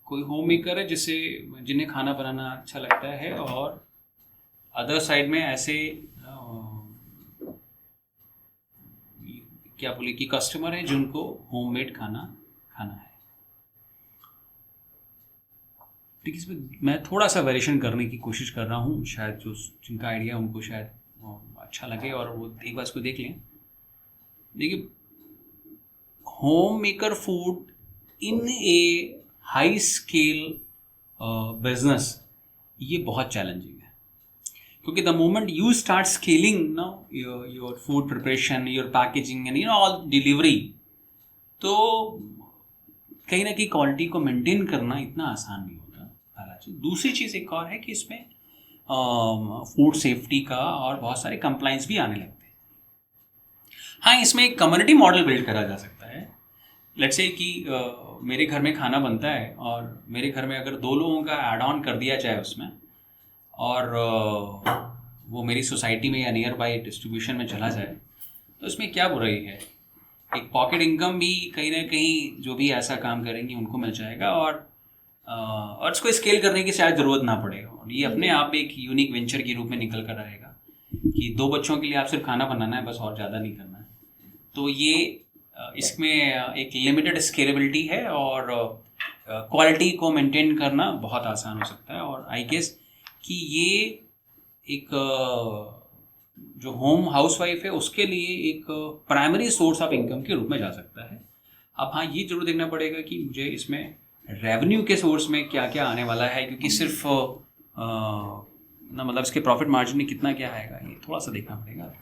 कोई होम मेकर है जिन्हें खाना बनाना अच्छा लगता है, और अदर साइड में ऐसे क्या बोले कि कस्टमर है जिनको होममेड खाना खाना है. ठीक है, इसमें मैं थोड़ा सा वेरिएशन करने की कोशिश कर रहा हूँ, शायद जो जिनका आइडिया उनको शायद अच्छा लगे और वो एक बार इसको देख लें. देखिए, home maker food in A high scale business ये बहुत चैलेंजिंग है, क्योंकि the moment you start scaling now your food preparation, your packaging and all delivery, तो कहीं ना कहीं क्वालिटी को मेंटेन करना इतना आसान नहीं होता. दूसरी चीज़ एक और है कि इसमें फूड सेफ्टी का और बहुत सारे कंप्लाइंस भी आने लगते हैं. हाँ, इसमें एक कम्युनिटी मॉडल बिल्ड करा जा सकता है. लेट्स से कि मेरे घर में खाना बनता है और मेरे घर में अगर 2 लोगों का ऐड ऑन कर दिया जाए उसमें, और वो मेरी सोसाइटी में या नियर बाई डिस्ट्रीब्यूशन में चला जाए, तो इसमें क्या बुराई है. एक पॉकेट इनकम भी कहीं ना कहीं जो भी ऐसा काम करेंगे उनको मिल जाएगा, और इसको स्केल करने की शायद ज़रूरत ना पड़े. और ये अपने आप एक यूनिक वेंचर के रूप में निकल कर आएगा कि 2 बच्चों के लिए आप सिर्फ खाना बनाना है बस, और ज़्यादा नहीं करना है. तो ये इसमें एक लिमिटेड स्केलेबिलिटी है और क्वालिटी को मेंटेन करना बहुत आसान हो सकता है. और आई गेस कि ये एक जो होम हाउसवाइफ है उसके लिए एक प्राइमरी सोर्स ऑफ इनकम के रूप में जा सकता है. अब हाँ, ये जरूर देखना पड़ेगा कि मुझे इसमें रेवेन्यू के सोर्स में क्या क्या आने वाला है, क्योंकि सिर्फ मतलब इसके प्रॉफिट मार्जिन में कितना क्या आएगा ये थोड़ा सा देखना पड़ेगा.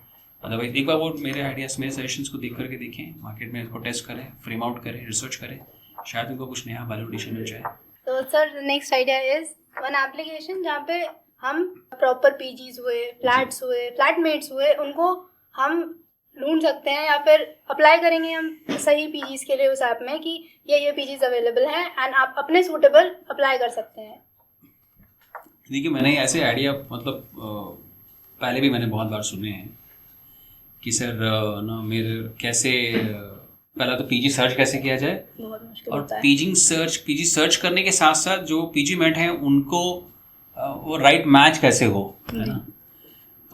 अदरवाइज एक बार वो मेरे आइडियाज़, मेरे सजेशंस को देख करके देखें, मार्केट में इसको टेस्ट करें, फ्रेम आउट करें, रिसर्च करें, शायद उनको कुछ नया वैल्यूएशन मिल जाए. तो sir next idea is one application जहाँ पे हम प्रॉपर पीजीज हुए, फ्लैट्स हुए, फ्लैटमेट्स हुए, उनको हम ढूंढ सकते हैं या फिर अप्लाई करेंगे हम सही पीजीज के लिए उस ऐप में कि ये पीजीज अवेलेबल हैं एंड आप अपने सूटेबल अप्लाई कर सकते हैं? देखिए, मैंने ऐसे आइडिया मतलब पहले भी मैंने बहुत बार सुने हैं कि सर ना मेरे कैसे पहला तो पीजी सर्च कैसे किया जाए, बहुत मुश्किल और होता है। पीजी सर्च करने के साथ साथ जो पीजी मेट हैं उनको वो राइट मैच कैसे हो, है ना।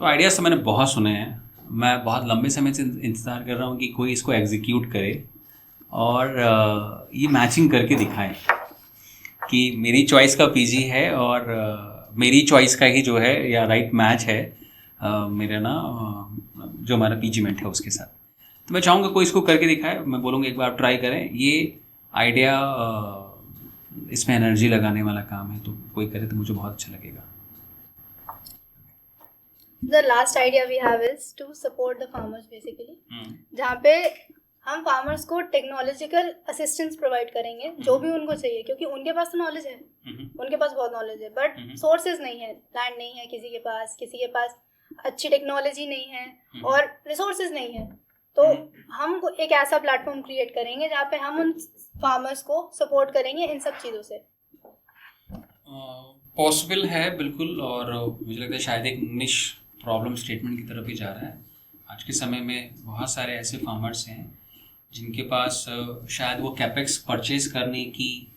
तो आइडियाज़ तो मैंने बहुत सुने हैं, मैं बहुत लंबे समय से इंतज़ार कर रहा हूँ कि कोई इसको एग्जीक्यूट करे और ये मैचिंग करके दिखाए कि मेरी चॉइस का पीजी है और मेरी चॉइस का ही जो है या राइट मैच है मेरा ना जो हमारा पीजी मेट है उसके साथ। तो मैं चाहूँगा कोई इसको करके दिखाए, मैं बोलूँगा एक बार आप ट्राई करें। ये आइडिया इसमें एनर्जी लगाने वाला काम है, तो कोई करे तो मुझे बहुत अच्छा लगेगा। The last idea we have is to support the farmers basically, जहाँ पे हम फार्मर्स को टेक्नोलॉजिकल असिस्टेंस प्रोवाइड करेंगे जो भी उनको चाहिए, क्योंकि उनके पास तो नॉलेज है, उनके पास बहुत नॉलेज है, बट सोर्सेज नहीं है, लैंड नहीं है किसी के पास अच्छी टेक्नोलॉजी नहीं है और रिसोर्सेज नहीं है। तो हम एक ऐसा प्लेटफॉर्म क्रिएट करेंगे जहाँ पे हम उन फार्मर्स को सपोर्ट करेंगे इन सब चीज़ों से। पॉसिबल है बिल्कुल, और मुझे लगता है शायद एक निश प्रॉब्लम स्टेटमेंट की तरफ ही जा रहा है। आज के समय में बहुत सारे ऐसे फार्मर्स हैं जिनके पास शायद वो कैपेक्स परचेज करने की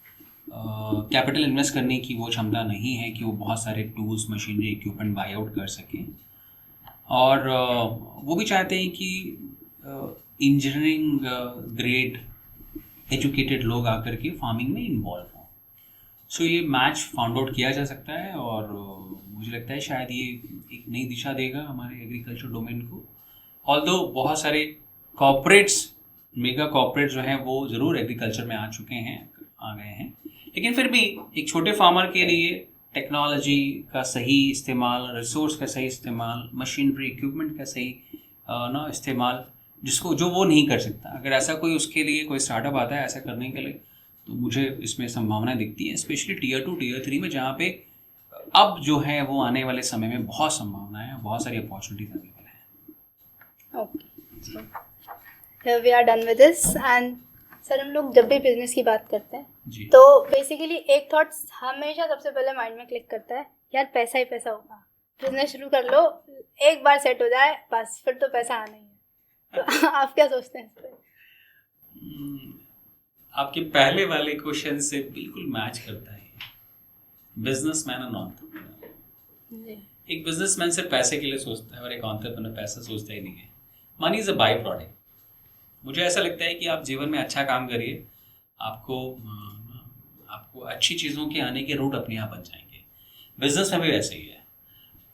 कैपिटल इन्वेस्ट करने की वो क्षमता नहीं है कि वो बहुत सारे tools, machinery, equipment by out कर सकें, और वो भी चाहते हैं कि इंजीनियरिंग ग्रेड एजुकेटेड लोग आकर के फार्मिंग में इन्वॉल्व हों। सो ये मैच फाउंड आउट किया जा सकता है और मुझे लगता है शायद ये एक नई दिशा देगा हमारे एग्रीकल्चर डोमेन को। ऑल्दो बहुत सारे कॉर्पोरेट्स, मेगा कॉर्पोरेट्स जो हैं वो ज़रूर एग्रीकल्चर में आ गए हैं, लेकिन फिर भी एक छोटे फार्मर के लिए टेक्नोलॉजी का सही इस्तेमाल, रिसोर्स का सही इस्तेमाल, मशीनरी इक्विपमेंट का सही इस्तेमाल जो वो नहीं कर सकता, अगर ऐसा कोई उसके लिए कोई स्टार्टअप आता है ऐसा करने के लिए, तो मुझे इसमें संभावना दिखती है, स्पेशली टियर 2 टियर 3 में, जहाँ पे अब जो है वो आने वाले समय में बहुत संभावनाएं हैं, बहुत सारी अपॉर्चुनिटीज अवेलेबल हैं। Okay, we are done with this. And sir, हम लोग जब भी बिजनेस की बात करते हैं जी, तो बेसिकली एक थॉट्स हमेशा सबसे पहले माइंड में क्लिक करता है, यार पैसा ही पैसा होगा, बिजनेस शुरू कर लो, एक बार सेट हो जाए बस, फिर तो पैसा आना ही है। तो आप क्या सोचते हैं इस पर? आपके पहले वाले क्वेश्चन से बिल्कुल मैच करता है। बिजनेसमैन और एंटरप्रेन्योर, एक बिजनेसमैन सिर्फ पैसे के लिए सोचता है और एक एंटरप्रेन्योर पैसा सोचता ही नहीं है। Money is a by product. मुझे ऐसा लगता है कि आप जीवन में अच्छा काम करिए, आपको अच्छी चीज़ों के आने के रूट अपने आप बन जाएंगे। बिजनेस में भी वैसे ही है,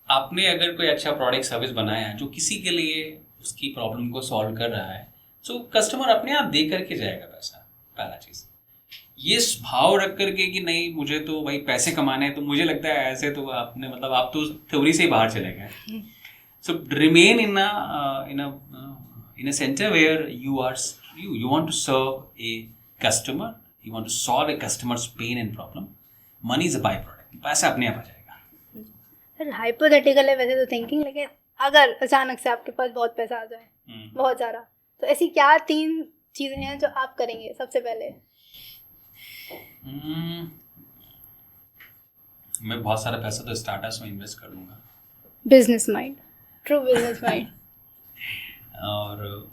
आपने अगर कोई अच्छा प्रोडक्ट सर्विस बनाया है जो किसी के लिए उसकी प्रॉब्लम को सॉल्व कर रहा है, तो कस्टमर अपने आप दे करके जाएगा पैसा। पहला चीज़ ये भाव रख करके कि नहीं मुझे तो भाई पैसे कमाने हैं, तो मुझे लगता है ऐसे तो आपने मतलब आप तो थ्योरी से ही बाहर चले गए। So remain in a centre where you want to serve a customer, you want to solve a customer's pain and problem. Money is a byproduct, पैसा अपने आप आ जाएगा। सर हाइपोथेटिकल है वैसे तो थिंकिंग, लेकिन अगर अचानक से आपके पास बहुत पैसा आ जाए, बहुत सारा, तो ऐसी क्या 3 चीज़ें हैं जो आप करेंगे सबसे पहले? मैं बहुत सारा पैसा तो स्टार्टअप्स में इन्वेस्ट कर दूंगा। Business mind, true business mind. और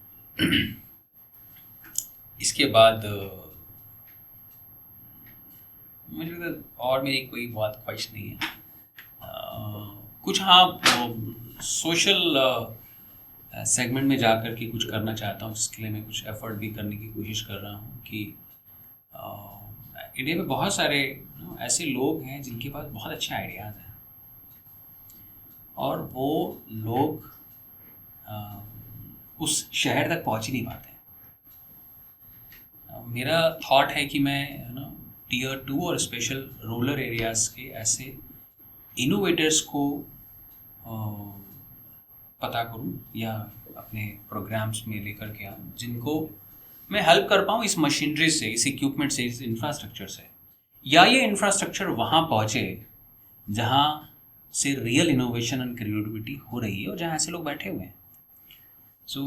इसके बाद मुझे लगता और मेरी कोई बहुत ख्वाहिश नहीं है। कुछ हाँ सोशल सेगमेंट में जा कर के कुछ करना चाहता हूँ, जिसके लिए मैं कुछ एफर्ट भी करने की कोशिश कर रहा हूँ कि इंडिया में बहुत सारे ऐसे लोग हैं जिनके पास बहुत अच्छे आइडियाज़ हैं और वो लोग उस शहर तक पहुँच ही नहीं पाते। मेरा थॉट है कि मैं टियर 2 और स्पेशल रूरल एरियाज़ के ऐसे इनोवेटर्स को पता करूं या अपने प्रोग्राम्स में लेकर के आऊँ, जिनको मैं हेल्प कर पाऊँ इस मशीनरी से, इस इक्विपमेंट से, इस इंफ्रास्ट्रक्चर से, या ये इंफ्रास्ट्रक्चर वहाँ पहुँचे जहाँ से रियल इनोवेशन एंड क्रिएटिविटी हो रही है और जहाँ ऐसे लोग बैठे हुए हैं। सो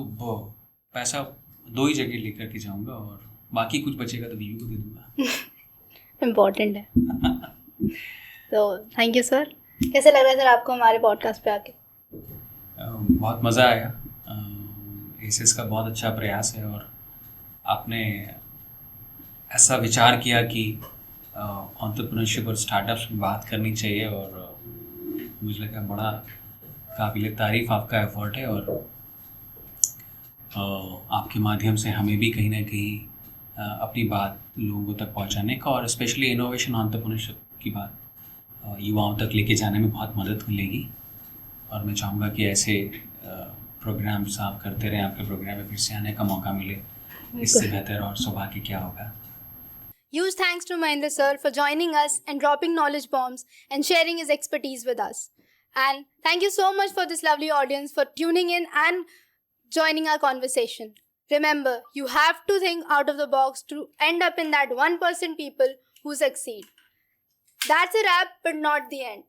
पैसा 2 ही जगह लेकर के जाऊंगा और बाकी कुछ बचेगा तो बीवी को दे दूंगा। इम्पोर्टेंट है। तो थैंक यू सर। कैसे लग रहा है सर आपको हमारे पॉडकास्ट पे आके? बहुत मज़ा आया। एसिस का बहुत अच्छा प्रयास है और आपने ऐसा विचार किया कि एंटरप्रेन्योरशिप और स्टार्टअप्स में बात करनी चाहिए और मुझे लगा बड़ा काबिल तारीफ़ आपका एफर्ट है और आपके माध्यम से हमें भी कहीं ना कहीं अपनी बात लोगों तक पहुंचाने का और स्पेशली इनोवेशन एंटरप्रेन्योरशिप की बात युवाओं तक लेके जाने में बहुत मदद मिलेगी। और मैं चाहूँगा कि ऐसे प्रोग्राम्स आप करते रहें, आपके प्रोग्राम में फिर से आने का मौका मिले। इससे बेहतर और सौभाग्य क्या होगा। Huge thanks to Mahendra sir for joining us and dropping knowledge bombs and sharing his expertise with us. And thank you so much for this lovely audience for tuning in and joining our conversation. Remember, you have to think out of the box to end up in that 1% people who succeed. That's a wrap, but not the end.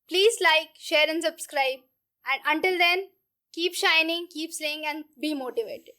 Please like, share and subscribe. And until then, keep shining, keep slaying and be motivated.